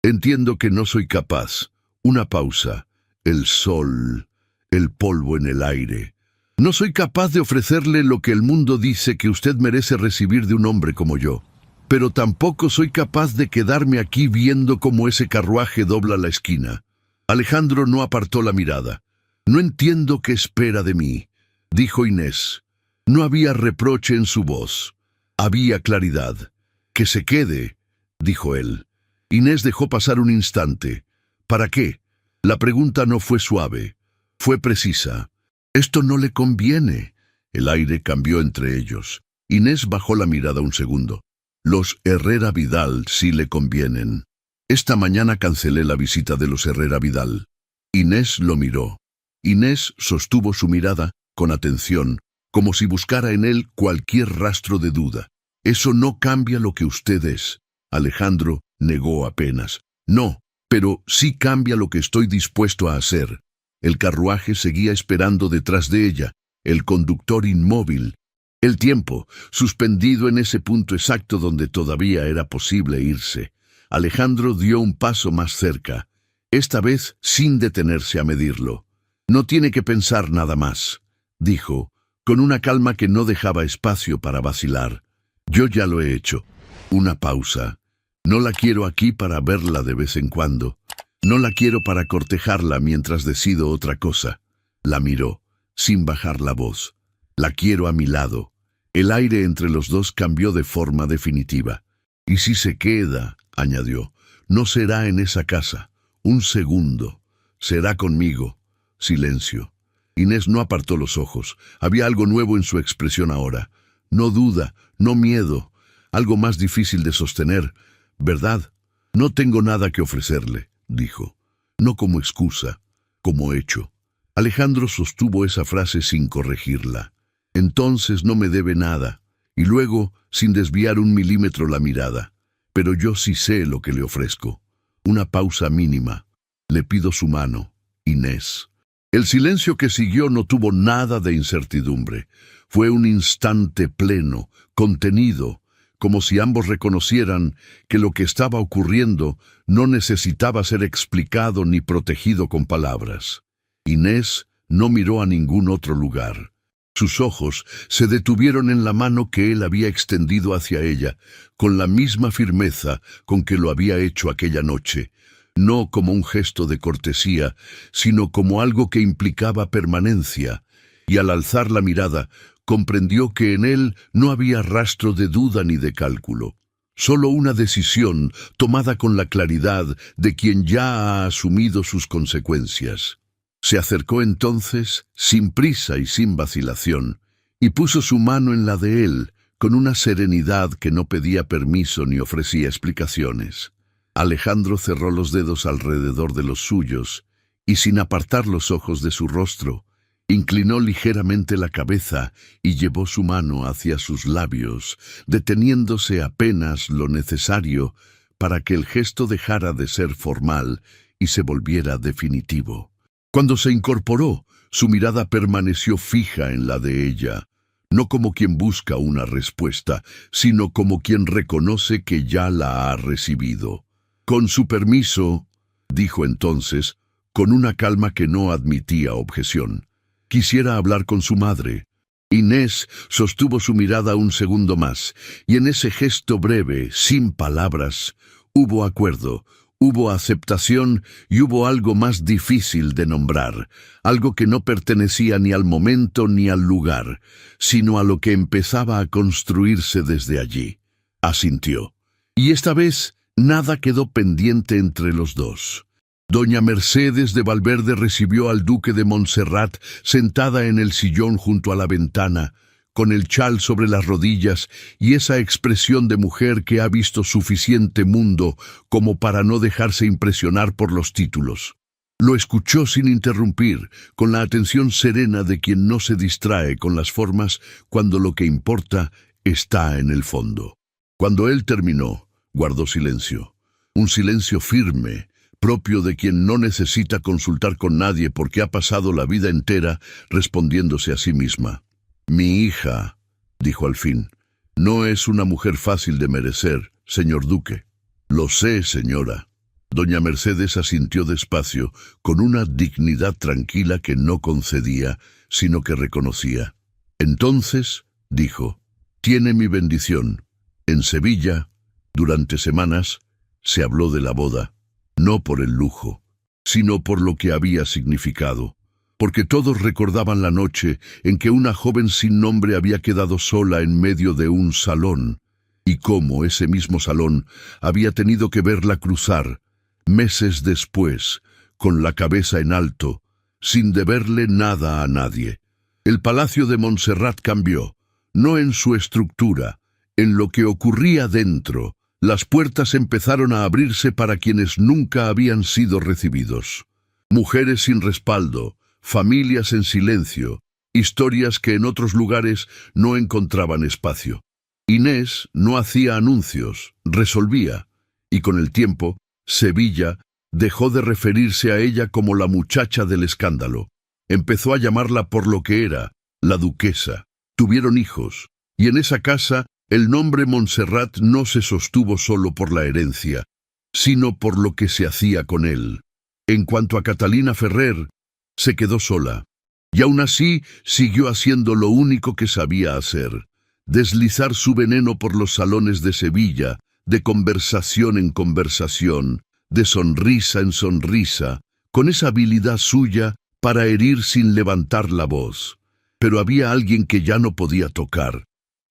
entiendo que no soy capaz». Una pausa. El sol, el polvo en el aire. «No soy capaz de ofrecerle lo que el mundo dice que usted merece recibir de un hombre como yo. Pero tampoco soy capaz de quedarme aquí viendo cómo ese carruaje dobla la esquina». Alejandro no apartó la mirada. «No entiendo qué espera de mí», dijo Inés. No había reproche en su voz. Había claridad. «Que se quede», dijo él. Inés dejó pasar un instante. «¿Para qué?». La pregunta no fue suave. Fue precisa. «Esto no le conviene». El aire cambió entre ellos. Inés bajó la mirada un segundo. Los Herrera Vidal sí le convienen. Esta mañana cancelé la visita de los Herrera Vidal. Inés lo miró. Inés sostuvo su mirada con atención, como si buscara en él cualquier rastro de duda. Eso no cambia lo que usted es. Alejandro negó apenas. No, pero sí cambia lo que estoy dispuesto a hacer. El carruaje seguía esperando detrás de ella, el conductor inmóvil. El tiempo, suspendido en ese punto exacto donde todavía era posible irse. Alejandro dio un paso más cerca, esta vez sin detenerse a medirlo. No tiene que pensar nada más, dijo, con una calma que no dejaba espacio para vacilar. Yo ya lo he hecho. Una pausa. No la quiero aquí para verla de vez en cuando. No la quiero para cortejarla mientras decido otra cosa. La miró, sin bajar la voz. La quiero a mi lado. El aire entre los dos cambió de forma definitiva. Y si se queda, añadió, no será en esa casa. Un segundo. Será conmigo. Silencio. Inés no apartó los ojos. Había algo nuevo en su expresión ahora. No duda, no miedo. Algo más difícil de sostener. ¿Verdad? No tengo nada que ofrecerle, dijo. No como excusa, como hecho. Alejandro sostuvo esa frase sin corregirla. Entonces no me debe nada. Y luego, sin desviar un milímetro la mirada. Pero yo sí sé lo que le ofrezco. Una pausa mínima. Le pido su mano, Inés. El silencio que siguió no tuvo nada de incertidumbre. Fue un instante pleno, contenido, como si ambos reconocieran que lo que estaba ocurriendo no necesitaba ser explicado ni protegido con palabras. Inés no miró a ningún otro lugar. Sus ojos se detuvieron en la mano que él había extendido hacia ella, con la misma firmeza con que lo había hecho aquella noche, no como un gesto de cortesía, sino como algo que implicaba permanencia, y al alzar la mirada, comprendió que en él no había rastro de duda ni de cálculo, solo una decisión tomada con la claridad de quien ya ha asumido sus consecuencias. Se acercó entonces, sin prisa y sin vacilación, y puso su mano en la de él, con una serenidad que no pedía permiso ni ofrecía explicaciones. Alejandro cerró los dedos alrededor de los suyos, y sin apartar los ojos de su rostro, inclinó ligeramente la cabeza y llevó su mano hacia sus labios, deteniéndose apenas lo necesario para que el gesto dejara de ser formal y se volviera definitivo. Cuando se incorporó, su mirada permaneció fija en la de ella, no como quien busca una respuesta, sino como quien reconoce que ya la ha recibido. Con su permiso, dijo entonces, con una calma que no admitía objeción. Quisiera hablar con su madre. Inés sostuvo su mirada un segundo más, y en ese gesto breve, sin palabras, hubo acuerdo, hubo aceptación y hubo algo más difícil de nombrar, algo que no pertenecía ni al momento ni al lugar, sino a lo que empezaba a construirse desde allí. Asintió. Y esta vez nada quedó pendiente entre los dos. Doña Mercedes de Valverde recibió al duque de Montserrat sentada en el sillón junto a la ventana, con el chal sobre las rodillas y esa expresión de mujer que ha visto suficiente mundo como para no dejarse impresionar por los títulos. Lo escuchó sin interrumpir, con la atención serena de quien no se distrae con las formas cuando lo que importa está en el fondo. Cuando él terminó, guardó silencio. Un silencio firme, propio de quien no necesita consultar con nadie porque ha pasado la vida entera respondiéndose a sí misma. «Mi hija», dijo al fin, «no es una mujer fácil de merecer, señor duque». «Lo sé, señora». Doña Mercedes asintió despacio, con una dignidad tranquila que no concedía, sino que reconocía. «Entonces», dijo, «tiene mi bendición». En Sevilla, durante semanas, se habló de la boda. No por el lujo, sino por lo que había significado, porque todos recordaban la noche en que una joven sin nombre había quedado sola en medio de un salón, y cómo ese mismo salón había tenido que verla cruzar, meses después, con la cabeza en alto, sin deberle nada a nadie. El palacio de Montserrat cambió, no en su estructura, En lo que ocurría dentro, las puertas empezaron a abrirse para quienes nunca habían sido recibidos. Mujeres sin respaldo, familias en silencio, historias que en otros lugares no encontraban espacio. Inés no hacía anuncios, resolvía, y con el tiempo, Sevilla dejó de referirse a ella como la muchacha del escándalo. Empezó a llamarla por lo que era, la duquesa. Tuvieron hijos, y en esa casa el nombre Montserrat no se sostuvo solo por la herencia, sino por lo que se hacía con él. En cuanto a Catalina Ferrer, se quedó sola, y aún así siguió haciendo lo único que sabía hacer: deslizar su veneno por los salones de Sevilla, de conversación en conversación, de sonrisa en sonrisa, con esa habilidad suya para herir sin levantar la voz. Pero había alguien que ya no podía tocar.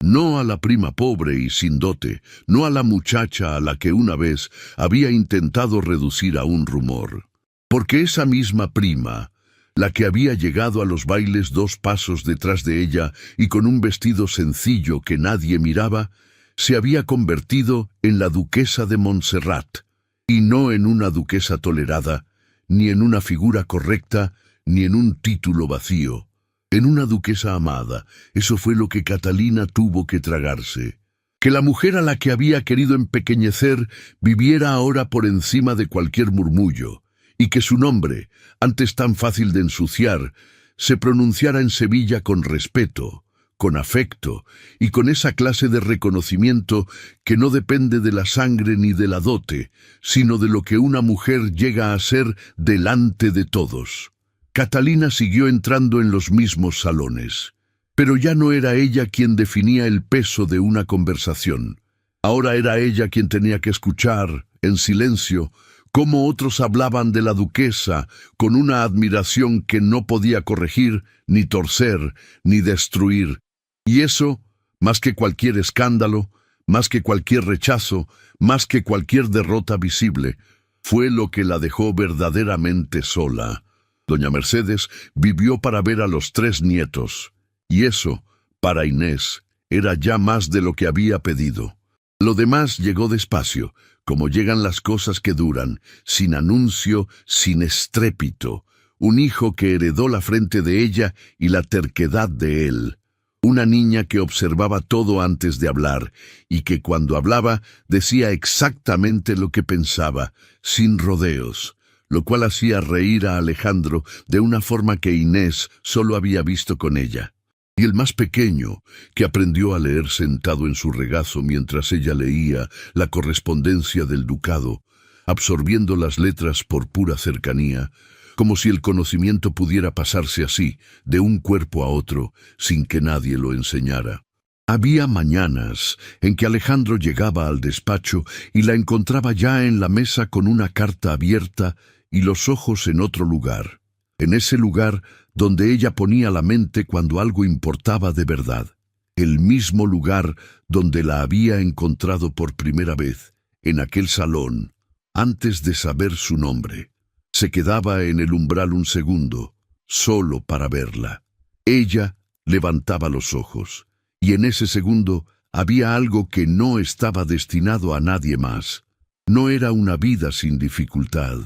No a la prima pobre y sin dote, no a la muchacha a la que una vez había intentado reducir a un rumor. Porque esa misma prima, la que había llegado a los bailes 2 pasos detrás de ella y con un vestido sencillo que nadie miraba, se había convertido en la duquesa de Montserrat, y no en una duquesa tolerada, ni en una figura correcta, ni en un título vacío. En una duquesa amada. Eso fue lo que Catalina tuvo que tragarse. Que la mujer a la que había querido empequeñecer viviera ahora por encima de cualquier murmullo, y que su nombre, antes tan fácil de ensuciar, se pronunciara en Sevilla con respeto, con afecto y con esa clase de reconocimiento que no depende de la sangre ni de la dote, sino de lo que una mujer llega a ser delante de todos. Catalina siguió entrando en los mismos salones, pero ya no era ella quien definía el peso de una conversación. Ahora era ella quien tenía que escuchar, en silencio, cómo otros hablaban de la duquesa con una admiración que no podía corregir, ni torcer, ni destruir. Y eso, más que cualquier escándalo, más que cualquier rechazo, más que cualquier derrota visible, fue lo que la dejó verdaderamente sola. Doña Mercedes vivió para ver a los 3 nietos, y eso, para Inés, era ya más de lo que había pedido. Lo demás llegó despacio, como llegan las cosas que duran, sin anuncio, sin estrépito. Un hijo que heredó la frente de ella y la terquedad de él. Una niña que observaba todo antes de hablar, y que cuando hablaba decía exactamente lo que pensaba, sin rodeos, lo cual hacía reír a Alejandro de una forma que Inés solo había visto con ella. Y el más pequeño, que aprendió a leer sentado en su regazo mientras ella leía la correspondencia del ducado, absorbiendo las letras por pura cercanía, como si el conocimiento pudiera pasarse así, de un cuerpo a otro, sin que nadie lo enseñara. Había mañanas en que Alejandro llegaba al despacho y la encontraba ya en la mesa con una carta abierta y los ojos en otro lugar, en ese lugar donde ella ponía la mente cuando algo importaba de verdad, el mismo lugar donde la había encontrado por primera vez, en aquel salón, antes de saber su nombre. Se quedaba en el umbral un segundo, solo para verla. Ella levantaba los ojos, y en ese segundo había algo que no estaba destinado a nadie más. No era una vida sin dificultad.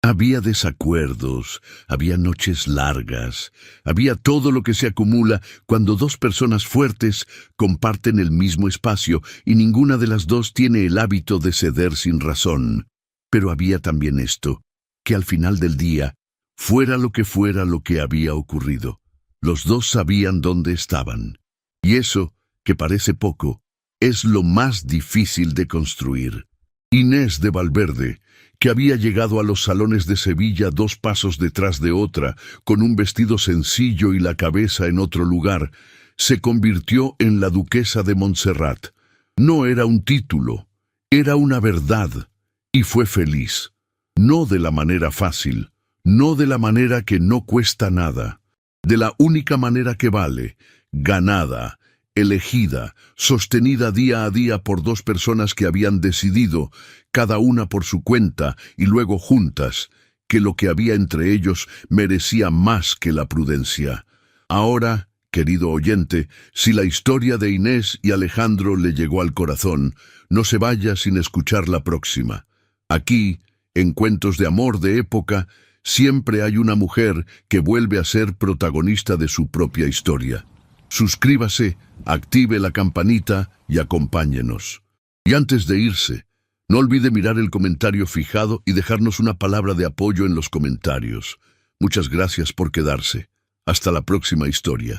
Había desacuerdos, había noches largas, había todo lo que se acumula cuando 2 personas fuertes comparten el mismo espacio y ninguna de las 2 tiene el hábito de ceder sin razón. Pero había también esto, que al final del día, fuera lo que había ocurrido, los 2 sabían dónde estaban. Y eso, que parece poco, es lo más difícil de construir. Inés de Valverde, que había llegado a los salones de Sevilla 2 pasos detrás de otra, con un vestido sencillo y la cabeza en otro lugar, se convirtió en la duquesa de Montserrat. No era un título, era una verdad, y fue feliz. No de la manera fácil, no de la manera que no cuesta nada, de la única manera que vale, ganada, elegida, sostenida día a día por 2 personas que habían decidido, cada una por su cuenta y luego juntas, que lo que había entre ellos merecía más que la prudencia. Ahora Querido oyente, si la historia de Inés y Alejandro le llegó al corazón, no se vaya sin escuchar la próxima. Aquí, en Cuentos de Amor de Época, siempre hay una mujer que vuelve a ser protagonista de su propia historia. Suscríbase, active la campanita y acompáñenos. Y antes de irse, no olvide mirar el comentario fijado y dejarnos una palabra de apoyo en los comentarios. Muchas gracias por quedarse. Hasta la próxima historia.